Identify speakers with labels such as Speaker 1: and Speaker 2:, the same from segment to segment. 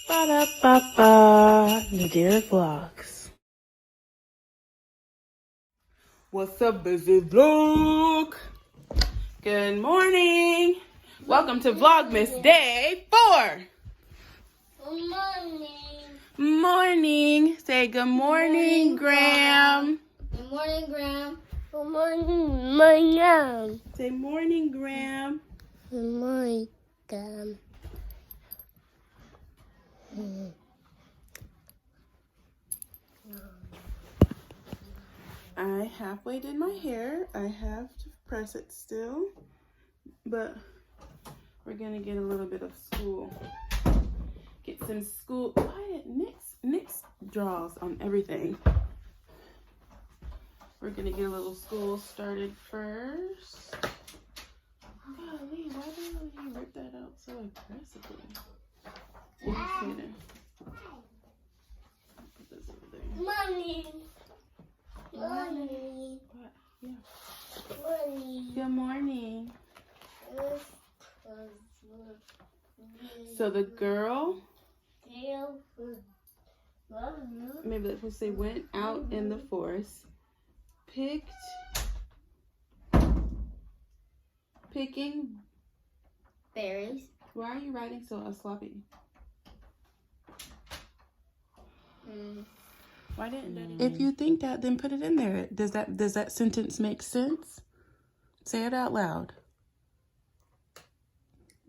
Speaker 1: Ba-da-ba-ba. NadirahVlogs. What's up, busy vlog? Good morning. Welcome to Vlogmas Day 4.
Speaker 2: Good morning.
Speaker 1: Morning. Say good morning, Graham.
Speaker 2: Good morning, Graham. Good morning, Graham.
Speaker 1: Say morning, Graham.
Speaker 2: Good morning, Graham.
Speaker 1: I halfway did my hair. I have to press it still, but we're gonna get a little bit of school. Get some school. Quiet, Nick's draws on everything. We're gonna get a little school started first. Golly, why did you rip that out so aggressively? Put this over there.
Speaker 2: Morning. Morning.
Speaker 1: What? Yeah.
Speaker 2: Morning.
Speaker 1: Good morning. So the girl, maybe let's say, went out in the forest, picking
Speaker 2: Berries.
Speaker 1: Why are you writing so sloppy? Why didn't? If you think that, then put it in there. Does that sentence make sense? Say it out loud.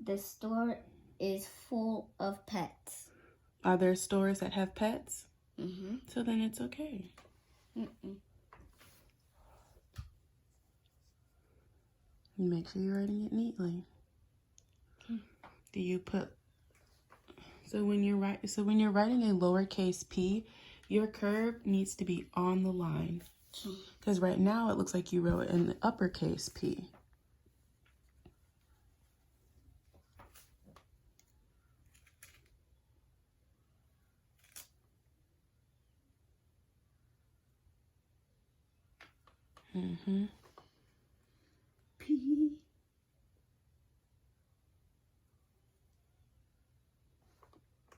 Speaker 2: The store is full of pets.
Speaker 1: Are there stores that have pets?
Speaker 2: Mm-hmm.
Speaker 1: So then it's okay. Make sure you're writing it neatly. Do you put? So when you're writing a lowercase p, your curve needs to be on the line. Because right now it looks like you wrote in the uppercase p. P.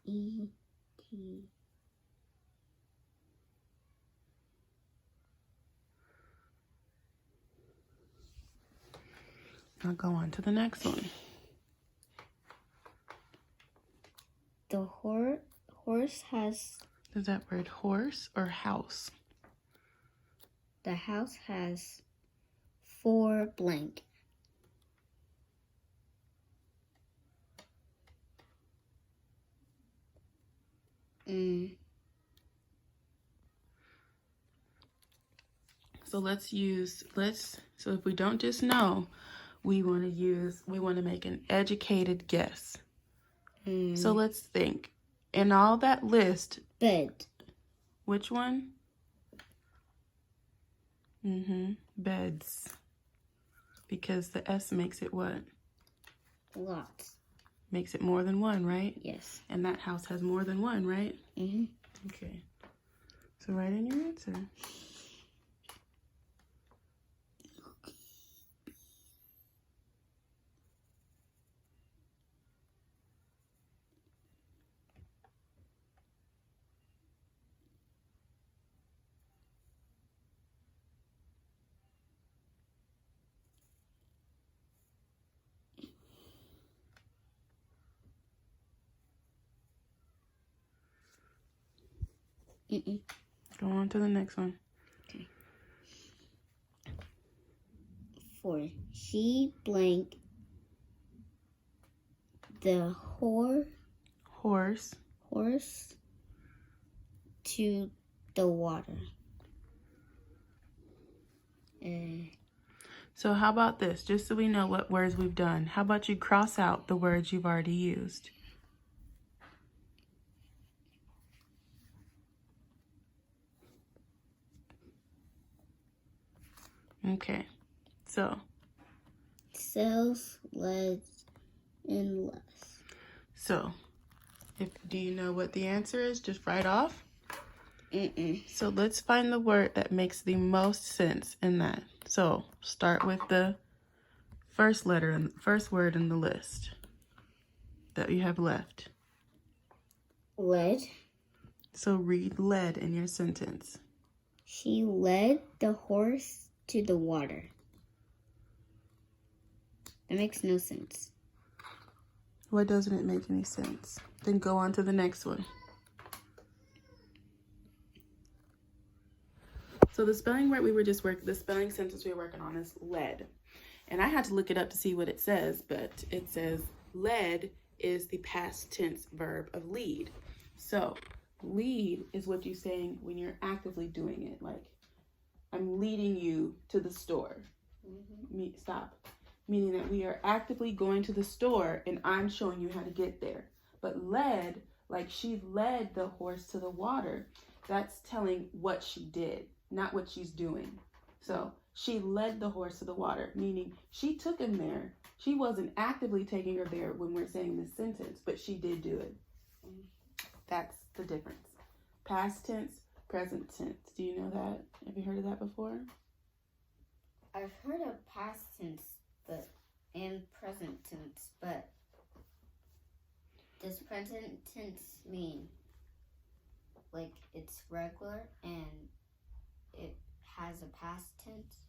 Speaker 2: E. T.
Speaker 1: Now go on to the next one.
Speaker 2: The horse has...
Speaker 1: Is that word horse or house?
Speaker 2: The house has 4 blank.
Speaker 1: So if we don't just know, we want to make an educated guess. So let's think. In all that list,
Speaker 2: Bed.
Speaker 1: Which one? Beds. Because the S makes it what?
Speaker 2: Lots.
Speaker 1: Makes it more than one, right?
Speaker 2: Yes.
Speaker 1: And that house has more than one, right? Okay. So write in your answer. Go on to the next one.
Speaker 2: Okay. For she blank the horse to the water.
Speaker 1: So how about this? Just so we know what words we've done. How about you cross out the words you've already used? Okay. So.
Speaker 2: Cells, leads, and less.
Speaker 1: So, do you know what the answer is? Just write off. So let's find the word that makes the most sense in that. So start with the first letter and first word in the list that you have left.
Speaker 2: Led.
Speaker 1: So read led in your sentence.
Speaker 2: She led the horse to the water. That makes no sense.
Speaker 1: Why doesn't it make any sense? Then go on to the next one. So the spelling word the spelling sentence we were working on is led. And I had to look it up to see what it says, but it says led is the past tense verb of lead. So lead is what you're saying when you're actively doing it. Like, I'm leading you to the store. Stop. Meaning that we are actively going to the store and I'm showing you how to get there. But led, like she led the horse to the water, that's telling what she did, not what she's doing. So she led the horse to the water, meaning she took him there. She wasn't actively taking her there when we're saying this sentence, but she did do it. That's the difference. Past tense, present tense. Do you know that? Have you heard of that before?
Speaker 2: I've heard of past tense, and present tense, but does present tense mean like it's regular and it has a past tense?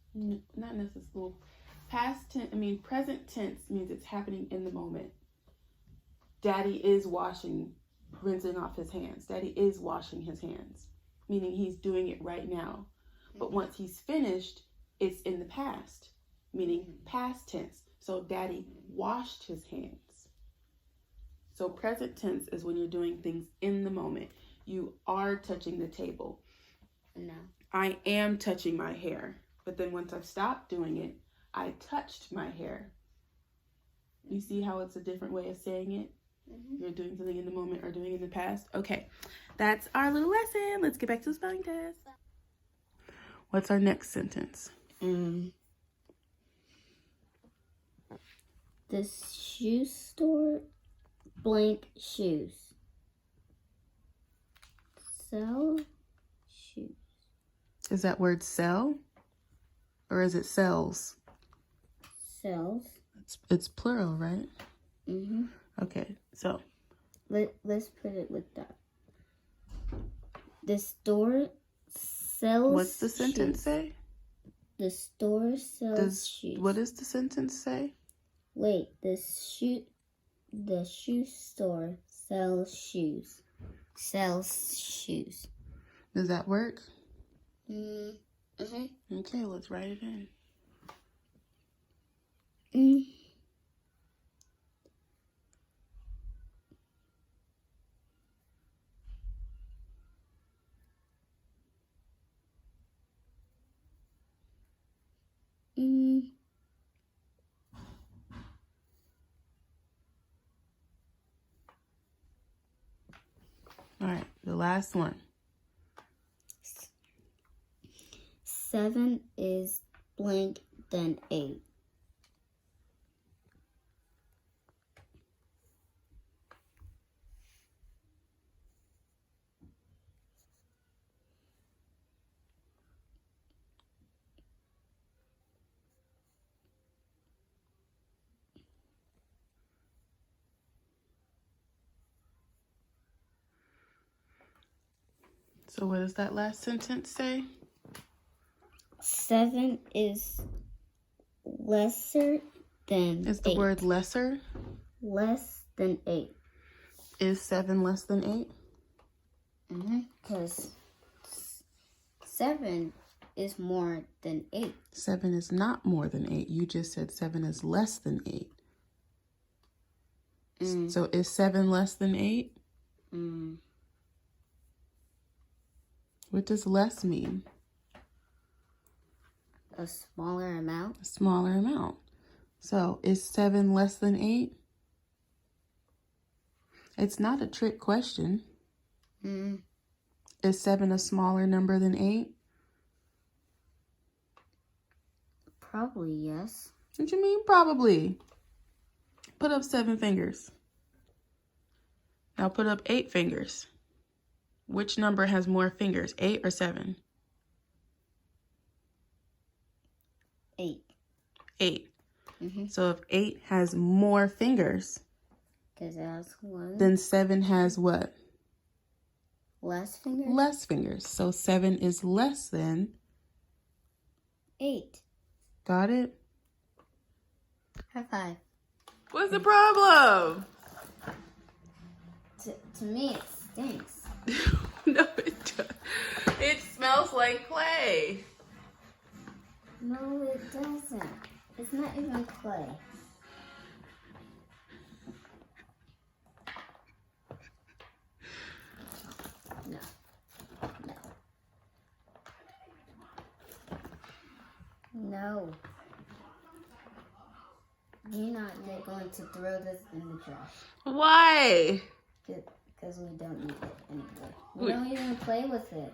Speaker 1: Not necessarily. Present tense means it's happening in the moment. Daddy is rinsing off his hands. Daddy is washing his hands, meaning he's doing it right now. But once he's finished, it's in the past, meaning past tense. So Daddy washed his hands. So present tense is when you're doing things in the moment. You are touching the table.
Speaker 2: No.
Speaker 1: I am touching my hair. But then once I've stopped doing it, I touched my hair. You see how it's a different way of saying it? You're doing something in the moment or doing it in the past. Okay, that's our little lesson. Let's get back to the spelling test. What's our next sentence?
Speaker 2: The shoe store, blank shoes. Sell shoes.
Speaker 1: Is that word sell? Or is it sells?
Speaker 2: Sells.
Speaker 1: It's plural, right? Okay, so.
Speaker 2: Let's put it with that. The store sells
Speaker 1: What's the sentence
Speaker 2: shoes.
Speaker 1: say?
Speaker 2: The store sells shoes.
Speaker 1: What does the sentence say?
Speaker 2: Wait, the shoe store sells shoes. Sells shoes.
Speaker 1: Does that work?
Speaker 2: Mm-hmm.
Speaker 1: Okay, let's write it in. All right, the last one.
Speaker 2: 7 is blank, then 8.
Speaker 1: So what does that last sentence say?
Speaker 2: 7 is lesser than 8.
Speaker 1: Is the word lesser?
Speaker 2: Less than 8.
Speaker 1: Is 7 less than 8?
Speaker 2: Because 7 is more than 8.
Speaker 1: 7 is not more than 8. You just said 7 is less than 8. So is 7 less than 8? What does less mean?
Speaker 2: A smaller amount.
Speaker 1: A smaller amount. So is 7 less than 8? It's not a trick question. Is 7 a smaller number than 8?
Speaker 2: Probably yes.
Speaker 1: What you mean probably? Put up 7 fingers. Now put up 8 fingers. Which number has more fingers, 8 or 7?
Speaker 2: 8.
Speaker 1: 8. So if 8 has more fingers,
Speaker 2: because it has 1.
Speaker 1: then 7 has what?
Speaker 2: Less fingers?
Speaker 1: Less fingers. So 7 is less than
Speaker 2: 8.
Speaker 1: Got it?
Speaker 2: High five.
Speaker 1: What's the problem?
Speaker 2: To me, it stinks.
Speaker 1: No, it doesn't. It smells like clay.
Speaker 2: No, it doesn't. It's not even clay. No. No. You're not going to throw this in the trash.
Speaker 1: Why?
Speaker 2: Because we don't need it anymore. We don't even play with it.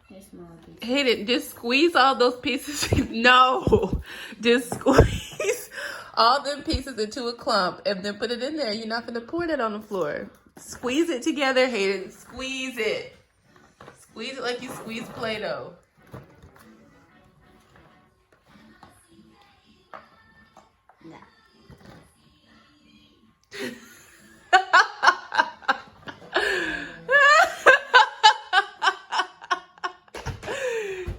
Speaker 2: Here's more pieces.
Speaker 1: Hayden, just squeeze all those pieces. No. Just squeeze all them pieces into a clump and then put it in there. You're not going to pour that on the floor. Squeeze it together, Hayden. Squeeze it. Squeeze it like you squeeze Play-Doh.
Speaker 2: No.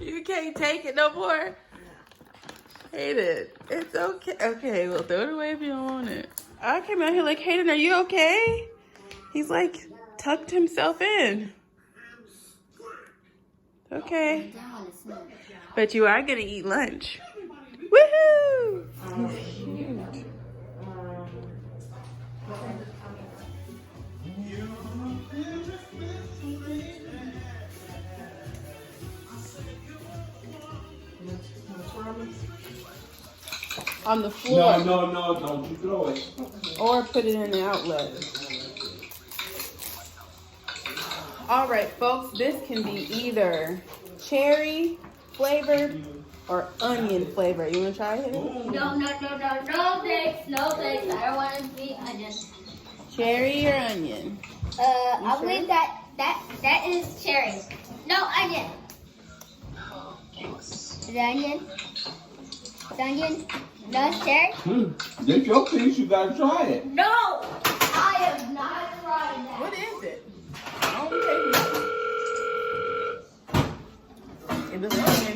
Speaker 1: You can't take it no more? Hayden, it's okay. Okay, well, throw it away if you don't want it. I came out here like, Hayden, are you okay? He's like tucked himself in. Okay. But you are going to eat lunch. Woohoo! On the floor.
Speaker 3: No, don't you throw it.
Speaker 1: Or put it in the outlet. All right, folks, this can be either cherry flavored or onion flavored. You want to try it?
Speaker 2: No thanks. No thanks. I don't want to be onion.
Speaker 1: Cherry or onion?
Speaker 2: I believe that is cherry. No onion. Is it onion? It's onion? No, it's cherry?
Speaker 3: That's your piece. You gotta try it.
Speaker 2: No! I have not tried that.
Speaker 1: What is it? I don't take it. It is onion.